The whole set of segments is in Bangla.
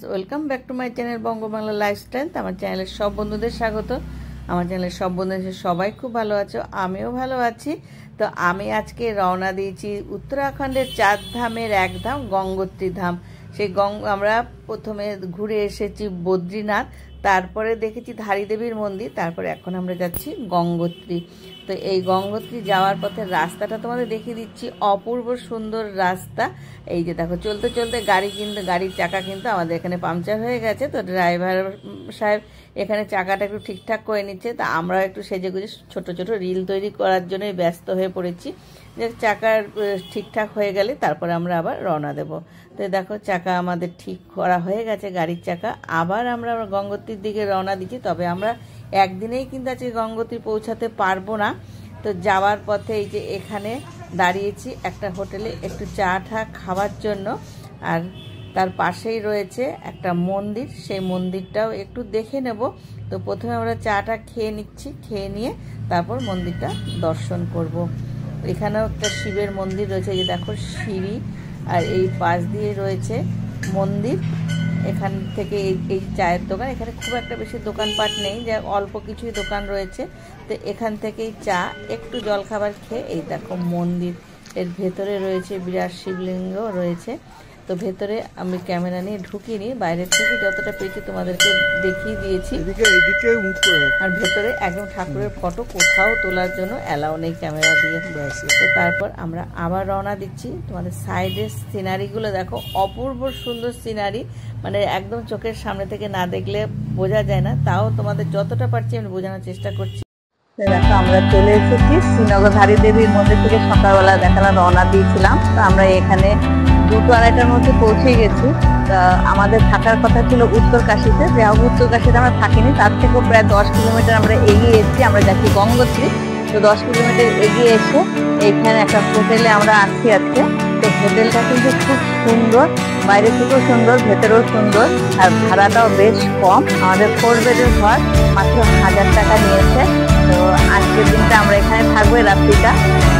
Welcome back to my channel Bangabangla lifestyle. আমার চ্যানেলের সব বন্ধুদের স্বাগত। আমার চ্যানেলের সব বন্ধুদের সবাই খুব ভালো আছো, আমিও ভালো আছি। তো আমি আজকে রওনা দিয়েছি উত্তরাখণ্ডের 4 ধামের এক ধাম গঙ্গোত্রী ধাম। সেই আমরা প্রথমে ঘুরে এসেছি বদ্রীনাথ, তারপরে দেখেছি ধারী দেবীর মন্দির, তারপরে এখন আমরা যাচ্ছি গঙ্গোত্রী। তো এই গঙ্গোত্রী যাওয়ার পথে রাস্তাটা তোমাদের দেখিয়ে দিচ্ছি, অপূর্ব সুন্দর রাস্তা। এই যে দেখো, চলতে চলতে গাড়ির চাকা কিন্তু আমাদের এখানে পাংচার হয়ে গেছে। তো ড্রাইভার সাহেব এখানে চাকাটা একটু ঠিকঠাক করে নিচ্ছে। তা আমরা একটু সেজেগুজে ছোট ছোট রিল তৈরি করার জন্যই ব্যস্ত হয়ে পড়েছি, যে চাকার ঠিকঠাক হয়ে গেলে তারপরে আমরা আবার রওনা দেব। তো দেখো, চাকা আমাদের ঠিক করা হয়ে গেছে, গাড়ির চাকা। আবার আমরা গঙ্গোত্রীর দিকে রওনা দিচ্ছি। তবে আমরা একদিনেই কিন্তু আজকে গঙ্গোত্রী পৌঁছাতে পারবো না। তো যাওয়ার পথে এই যে এখানে দাঁড়িয়েছি একটা হোটেলে একটু চা ঠা খাওয়ার জন্য, আর তার পাশেই রয়েছে একটা মন্দির, সেই মন্দিরটাও একটু দেখে নেব। তো প্রথমে আমরা চাটা খেয়ে নিচ্ছি, খেয়ে নিয়ে তারপর মন্দিরটা দর্শন করব। এখানেও একটা শিবের মন্দির রয়েছে, এই যে দেখো সিঁড়ি, আর এই পাশ দিয়ে রয়েছে মন্দির। এখান থেকে এই চায়ের দোকান, এখানে খুব একটা বেশি দোকানপাট নেই, যা অল্প কিছুই দোকান রয়েছে। তো এখান থেকেই চা একটু জলখাবার খেয়ে এই দেখো মন্দির, এর ভেতরে রয়েছে বিরাট শিবলিঙ্গ রয়েছে। তো ভেতরে আমি ক্যামেরা নিয়ে ঢুকিনি, বাইরের থেকে যতটা পেয়েছি তোমাদেরকে দেখিয়ে দিয়েছি। আর ভেতরে একদম ঠাকুরের ফটো কোথাও তোলার জন্য অ্যালাউ নেই ক্যামেরা দিয়ে। তো তারপর আমরা আবার রওনা দিচ্ছি। তোমাদের সাইডের সিনারিগুলো দেখো, অপূর্ব সুন্দর সিনারি, মানে একদম চোখের সামনে থেকে না দেখলে বোঝা যায় না। তাও তোমাদের যতটা পারছি আমি বোঝানোর চেষ্টা করছি। দেখো, আমরা চলে এসেছি শ্রীনগর ধারী দেবীর মন্দির থেকে। সকালবেলা দেখালাম রওনা দিয়েছিলাম, তো আমরা এখানে 2-2:30টার মধ্যে পৌঁছে গেছি। তা আমাদের থাকার কথা ছিল উত্তরকাশীতে, যেহেতু উত্তরকাশীতে আমরা থাকিনি, তার থেকেও প্রায় 10 কিলোমিটার আমরা এগিয়ে এসেছি। আমরা যাচ্ছি গঙ্গোত্রী। তো 10 কিলোমিটার এগিয়ে এসে এইখানে একটা হোটেলে আমরা আছি আজকে। তো হোটেলটা কিন্তু খুব সুন্দর, বাইরে থেকেও সুন্দর, ভেতরেও সুন্দর, আর ভাড়াটাও বেশ কম। আমাদের 4 বেডের ঘর, মাত্র 1000 টাকা নিয়েছে। তো আজকের দিনটা আমরা এখানে থাকবো, রাত্রিটা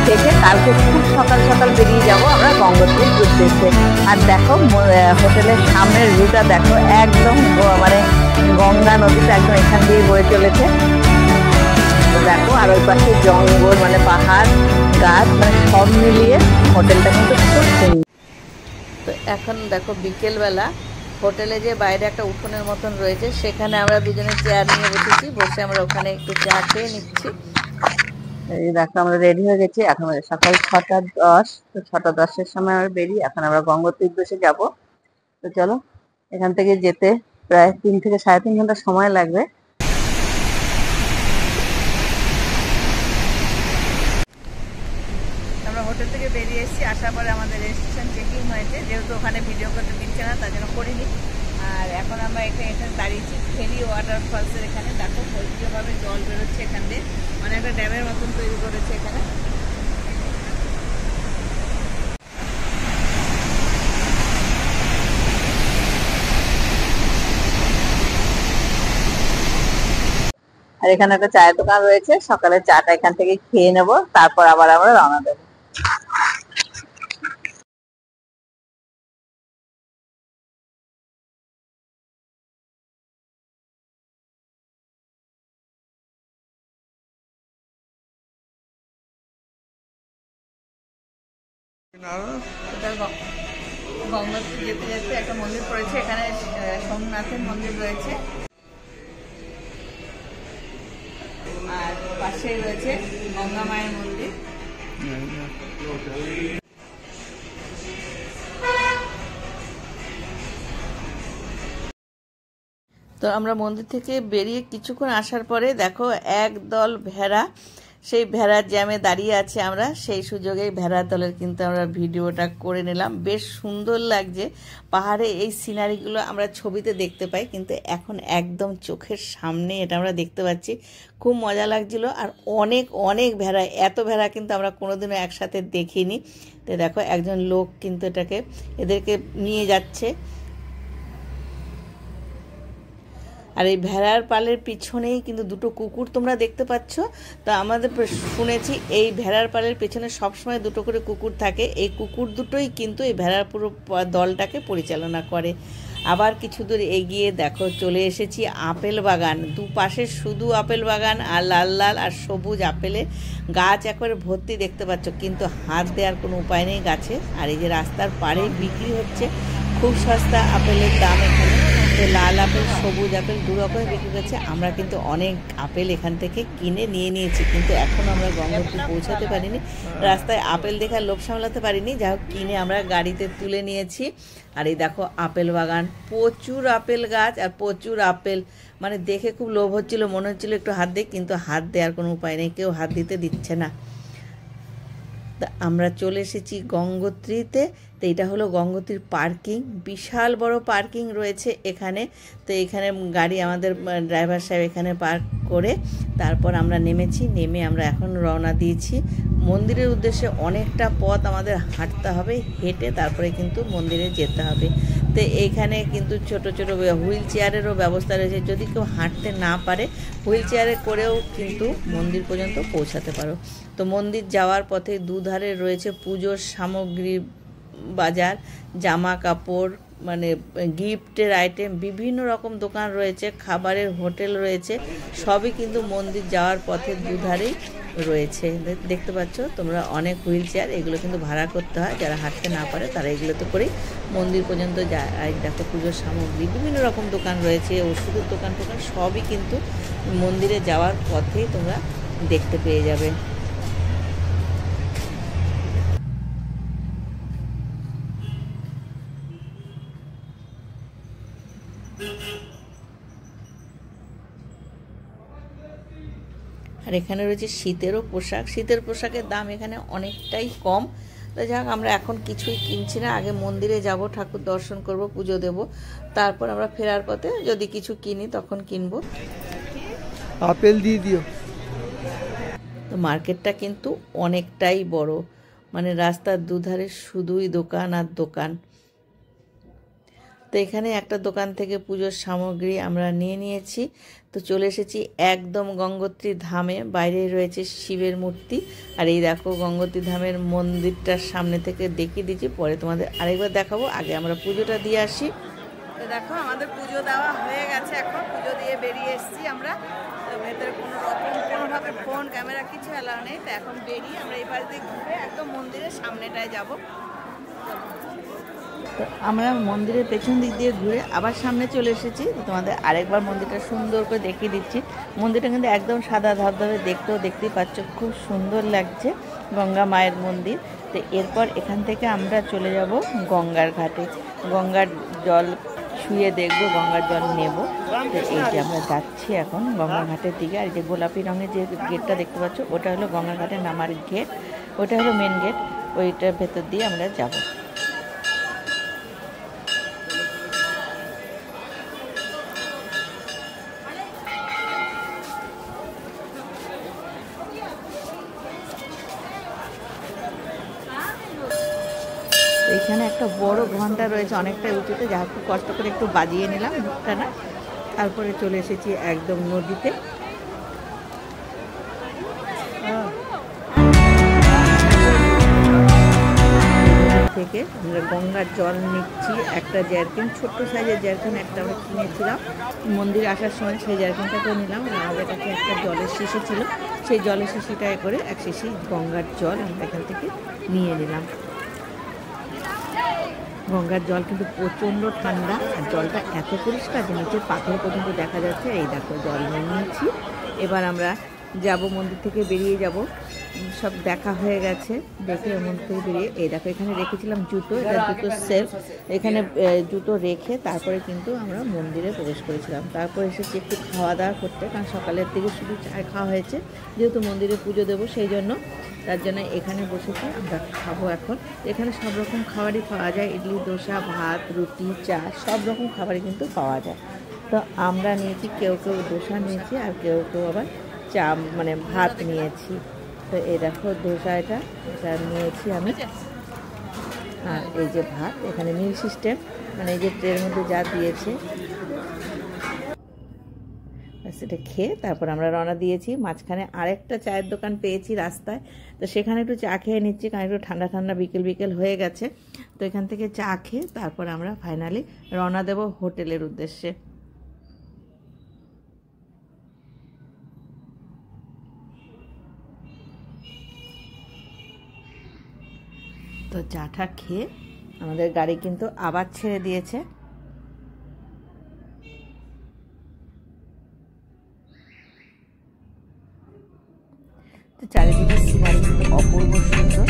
থেকে কালকে খুব সকাল সকাল বেরিয়ে যাব আমরা গঙ্গোত্রীর উদ্দেশ্যে। আর দেখো হোটেলের সামনের ভিউটা দেখো, একদম মানে গঙ্গা নদীটা একদম এখান দিয়ে বয়ে চলেছে দেখো। আর ওই পাশে জঙ্গল, মানে পাহাড় গাছ, মানে সব মিলিয়ে হোটেলটা কিন্তু খুব সুন্দর। তো এখন দেখো বিকেলবেলা, হোটেলে যে বাইরে একটা উঠোনের মতন রয়েছে, সেখানে আমরা দুজনে চেয়ার নিয়ে বসেছি, বসে আমরা ওখানে একটু চা খেয়ে নিচ্ছি। এই দেখো, আমরা রেডি হয়ে গেছি। এখন সকাল 6:10। তো 6:10-এর সময় আমরা বেরিয়ে এখন আমরা গঙ্গোত্রীর উদ্দেশ্যে যাব। তো চলো, এখান থেকে যেতে প্রায় 3 থেকে 3.5 ঘন্টা সময় লাগবে। আমরা হোটেল থেকে বেরিয়ে এসেছি, আসার পরে আমাদের রেজিস্ট্রেশন চেকিং হয়েছে, যেহেতু ওখানে ভিডিও করতে দিচ্ছে না তার জন্য করিনি। আর এখন আমরা এখানে দাঁড়িয়েছি ফেরি ওয়াটারফলসের এখানে। দেখো ঐতিহ্যভাবে জল বেরোচ্ছে এখান দিয়ে, মানে একটা ড্যামের মতন তৈরি করেছে এখানে। আর এখানে একটা চায়ের দোকান রয়েছে, সকালে চাটা এখান থেকে খেয়ে নেব, তারপর আবার আমরা রওনা দেবো। গঙ্গোত্রী যেতে যেতে একটা মন্দির পড়েছে, এখানে সোমনাথের মন্দির রয়েছে, আর পাশেই রয়েছে গঙ্গা মায়ের মন্দির। তো আমরা মন্দির থেকে বেরিয়ে কিছুক্ষণ আসার পরে দেখো একদল ভেড়া, সেই ভেড়ার জ্যামে দাঁড়িয়ে আছে। আমরা সেই সুযোগে ভেড়ার দলের কিন্তু আমরা ভিডিওটা করে নিলাম। বেশ সুন্দর লাগছে পাহাড়ে এই সিনারিগুলো, আমরা ছবিতে দেখতে পাই, কিন্তু এখন একদম চোখের সামনে এটা আমরা দেখতে পাচ্ছি। খুব মজা লাগছিল। আর অনেক অনেক ভেড়া, এত ভেড়া কিন্তু আমরা কোনোদিনও একসাথে দেখিনি। তো দেখো একজন লোক কিন্তু এদেরকে নিয়ে যাচ্ছে। আর এই ভেড়ার পালের পিছনেই কিন্তু দুটো কুকুর তোমরা দেখতে পাচ্ছ। তো আমাদের শুনেছি এই ভেড়ার পালের পেছনে সবসময় দুটো করে কুকুর থাকে। এই কুকুর দুটোই কিন্তু এই ভেড়ার পুরো দলটাকে পরিচালনা করে। আবার কিছু দূর এগিয়ে দেখো চলে এসেছি আপেল বাগান। দুপাশে শুধু আপেল বাগান আর লাল লাল আর সবুজ আপেলের গাছ একেবারে ভর্তি দেখতে পাচ্ছ, কিন্তু হাত দেওয়ার কোনো উপায় নেই গাছে। আর এই যে রাস্তার পাড়ে বিক্রি হচ্ছে খুব সস্তা আপেলের দাম এখানে। তো লাল আপেল সবুজ আপেল দু রকমের বিক্রি করছে। আমরা কিন্তু অনেক আপেল এখান থেকে কিনে নিয়ে নিয়েছি, কিন্তু এখন আমরা গঙ্গোত্রী পৌঁছাতে পারিনি। রাস্তায় আপেল দেখার লোভ সামলাতে পারিনি, যা হোক কিনে আমরা গাড়িতে তুলে নিয়েছি। আর এই দেখো আপেল বাগান, প্রচুর আপেল গাছ আর প্রচুর আপেল, মানে দেখে খুব লোভ হচ্ছিল, মনে হচ্ছিল একটু হাত দিই, কিন্তু হাত দেওয়ার কোনো উপায় নেই, কেউ হাত দিতে দিচ্ছে না। তা আমরা চলে এসেছি গঙ্গোত্রীতে। তো এটা হলো গঙ্গোত্রীর পার্কিং, বিশাল বড় পার্কিং রয়েছে এখানে। তো এখানে গাড়ি আমাদের ড্রাইভার সাহেব এখানে পার্ক করে তারপর আমরা নেমেছি। নেমে আমরা এখন রওনা দিয়েছি মন্দিরের উদ্দেশ্যে। অনেকটা পথ আমাদের হাঁটতে হবে, হেঁটে তারপরে কিন্তু মন্দিরে যেতে হবে। তো এইখানে কিন্তু ছোট ছোট হুইল চেয়ারেরও ব্যবস্থা রয়েছে, যদি কেউ হাঁটতে না পারে হুইল চেয়ারে করেও কিন্তু মন্দির পর্যন্ত পৌঁছাতে পারো। তো মন্দির যাওয়ার পথে দুধারে রয়েছে পুজোর সামগ্রী বাজার, জামা কাপড়, মানে গিফটের আইটেম, বিভিন্ন রকম দোকান রয়েছে, খাবারের হোটেল রয়েছে, সবই কিন্তু মন্দির যাওয়ার পথে দুধারেই রয়েছে। দেখতে পাচ্ছ তোমরা অনেক হুইল চেয়ার, এগুলো কিন্তু ভাড়া করতে হয়, যারা হাঁটতে না পারে তারা এগুলোতে করেই মন্দির পর্যন্ত যায়। আর দেখো পুজোর সামগ্রী, বিভিন্ন রকম দোকান রয়েছে, ওষুধের দোকান টোকান সবই কিন্তু মন্দিরে যাওয়ার পথেই তোমরা দেখতে পেয়ে যাবে। আর এখানে রয়েছে শীতেরও পোশাক, শীতের পোশাকের দাম এখানে অনেকটাই কম। তো যাক আমরা এখন কিছুই কিনছি না, আগে মন্দিরে যাব, ঠাকুর দর্শন করব, পুজো দেব, তারপর আমরা ফেরার পথে যদি কিছু কিনি তখন কিনবো। আপেল দিয়ে দিও। তো মার্কেটটা কিন্তু অনেকটাই বড়, মানে রাস্তার দুধারে শুধুই দোকান আর দোকান। তো এখানে একটা দোকান থেকে পুজোর সামগ্রী আমরা নিয়ে নিয়েছি। তো চলে এসেছি একদম গঙ্গোত্রী ধামে। বাইরে রয়েছে শিবের মূর্তি। আর এই দেখো গঙ্গোত্রী ধামের মন্দিরটার সামনে থেকে দেখিয়ে দিচ্ছি, পরে তোমাদের আরেকবার দেখাবো, আগে আমরা পুজোটা দিয়ে আসি। তো দেখো আমাদের পুজো দেওয়া হয়ে গেছে, এখন পুজো দিয়ে বেরিয়ে এসেছি আমরা। ভেতরে কোনোভাবে ফোন ক্যামেরা কিছু অ্যালাউ নেই। তো এখন বেরিয়ে আমরা এই পাশ দিয়ে ঘুরে একদম মন্দিরের সামনেটায় যাব। তো আমরা মন্দিরের পেছন দিক দিয়ে ঘুরে আবার সামনে চলে এসেছি। তোমাদের আরেকবার মন্দিরটা সুন্দর করে দেখিয়ে দিচ্ছি। মন্দিরটা কিন্তু একদম সাদা ধবধবে, দেখতেই পাচ্ছ, খুব সুন্দর লাগছে, গঙ্গা মায়ের মন্দির। তো এরপর এখান থেকে আমরা চলে যাব গঙ্গার ঘাটে, গঙ্গার জল শুয়ে দেখব, গঙ্গার জল নেব। তো এই যে আমরা যাচ্ছি এখন গঙ্গার ঘাটের দিকে। আর যে গোলাপি রঙের যে গেটটা দেখতে পাচ্ছ ওটা হলো গঙ্গার ঘাটে নামার গেট, ওটা হলো মেন গেট, ওইটার ভেতর দিয়ে আমরা যাব। এখানে একটা বড় ঘন্টা রয়েছে অনেকটা উঁচুতে, যা খুব কষ্ট করে একটু বাজিয়ে নিলাম মুখটা না। তারপরে চলে এসেছি একদম নদীতে। থেকে আমরা গঙ্গার জল নিচ্ছি, একটা জারকিন, ছোট্ট সাইজের জারকিন একটা আমরা কিনেছিলাম মন্দির আসার সময়, সেই জারকিনটাকে নিলাম। আমাদের কাছে একটা জলের শিশি ছিল, সেই জলের শিশিটায় করে এক শিশি গঙ্গার জল আমরা এখান থেকে নিয়ে নিলাম। গঙ্গার জল কিন্তু প্রচণ্ড ঠান্ডা, আর জলটা এত পরিষ্কার যে নিচের পাথর পর্যন্ত দেখা যাচ্ছে। এই দেখো জল নিয়ে নিয়েছি, এবার আমরা যাব, মন্দির থেকে বেরিয়ে যাব। সব দেখা হয়ে গেছে, দেখে মন্দির থেকে বেরিয়ে এই দেখো এখানে রেখেছিলাম জুতো, এটা জুতো সেলফ, এখানে জুতো রেখে তারপরে কিন্তু আমরা মন্দিরে প্রবেশ করেছিলাম। তারপর এসেছি একটু খাওয়া দাওয়া করতে, কারণ সকালের দিকে শুধু চা খাওয়া হয়েছে, যেহেতু মন্দিরে পুজো দেবো সেই জন্য, তার জন্য এখানে বসেছি আমরা খাবো এখন। এখানে সব রকম খাবারই পাওয়া যায়, ইডলি ধোসা ভাত রুটি চা সব রকম খাবারই কিন্তু পাওয়া যায়। তো আমরা নিয়েছি, কেউ কেউ ধোসা নিয়েছি আর কেউ কেউ আবার চা মানে ভাত নিয়েছি। তো এই দেখো ধোসা, এটা নিয়েছি আমি, আর এই যে ভাত, এখানে মিল সিস্টেম, মানে এই যে ট্রের মধ্যে যা দিয়েছে সেটা খেয়ে তারপর আমরা রওনা দিয়েছি। মাঝখানে আরেকটা চায়ের দোকান পেয়েছি রাস্তায়, তো সেখানে একটু চা খেয়ে নিচ্ছি, কারণ একটু ঠান্ডা ঠান্ডা বিকেল বিকেল হয়ে গেছে। তো এখান থেকে চা খেয়ে তারপর আমরা ফাইনালি রওনা দেব হোটেলের উদ্দেশ্যে। তো চাটা খেয়ে আমাদের গাড়ি কিন্তু আবার ছেড়ে দিয়েছে। তো চারিদিকে সিনারি কিন্তু অপূর্ব সুন্দর।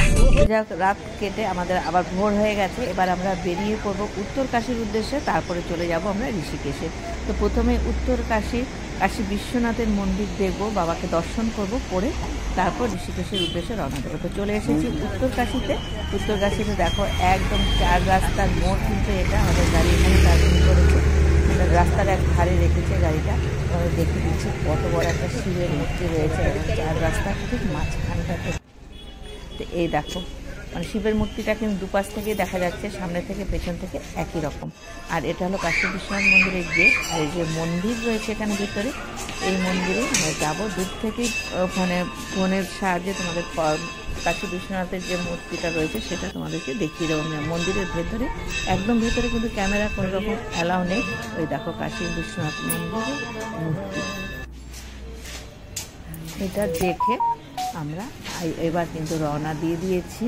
যাক, রাত কেটে আমাদের আবার ভোর হয়ে গেছে। এবার আমরা বেরিয়ে পড়ব উত্তরকাশীর উদ্দেশ্যে, তারপরে চলে যাব আমরা ঋষিকেশে। তো প্রথমে উত্তরকাশী কাশী বিশ্বনাথের মন্দির দেখব, বাবাকে দর্শন করব, করে তারপর ঋষিকেশের উদ্দেশ্যে রওনা দেবো। তো চলে এসেছি উত্তরকাশীতে। উত্তরকাশীতে দেখো একদম 4 রাস্তার মোড়, কিন্তু এটা আমাদের গাড়ি এখানে পার্কিং করেছে, রাস্তার এক ধারে রেখেছে গাড়িটা। দেখে দিচ্ছি কত বড় একটা শিবের মূর্তি রয়েছে 4 রাস্তার ঠিক মাঝখানটাতে। তো এই দেখো, মানে শিবের মূর্তিটা কিন্তু দুপাশ থেকেই দেখা যাচ্ছে, সামনে থেকে পেছন থেকে একই রকম। আর এটা হলো কাশী বিশ্বনাথ মন্দিরের গেট। আর এই যে মন্দির রয়েছে এখানে ভিতরে, এই মন্দিরে আমরা যাবো দূর থেকেই, ওখানে ফোনের সাহায্যে তোমাদের কাশী বিশ্বনাথের যে মূর্তিটা রয়েছে সেটা তোমাদেরকে দেখিয়ে দেবো। মন্দিরের ভেতরে, একদম ভেতরে কিন্তু ক্যামেরা কোনো রকম অ্যালাউ নেই। ওই দেখো কাশী বিশ্বনাথ মন্দিরের মূর্তি, এটা দেখে আমরা এবার কিন্তু রওনা দিয়ে দিয়েছি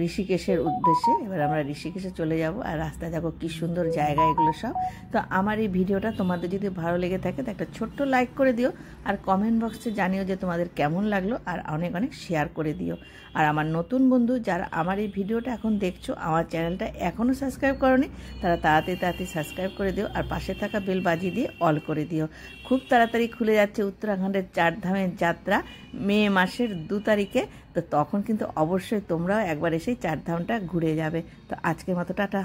ঋষিকেশের উদ্দেশ্যে। এবার আমরা ঋষিকেশে চলে যাব। আর রাস্তায় দেখো কি সুন্দর জায়গা এগুলো সব। তো আমার এই ভিডিওটা তোমাদের যদি ভালো লেগে থাকে তো একটা ছোট্ট লাইক করে দিও, আর কমেন্ট বক্সে জানিও যে তোমাদের কেমন লাগলো, আর অনেক অনেক শেয়ার করে দিও। আর আমার নতুন বন্ধু যারা আমার এই ভিডিওটা এখন দেখছো, আমার চ্যানেলটা এখনও সাবস্ক্রাইব করোনি, তারা তাড়াতাড়ি সাবস্ক্রাইব করে দিও, আর পাশে থাকা বেল বাজিয়ে দিয়ে অল করে দিও। খুব তাড়াতাড়ি খুলে যাচ্ছে উত্তরাখণ্ডের 4 ধামের যাত্রা, মে মাসের 2 তারিখে। তো তখন কিন্তু অবশ্যই তোমরাও একবার এসেই 4 ধামটা ঘুরে যাবে। তো আজকের মতো টাটা।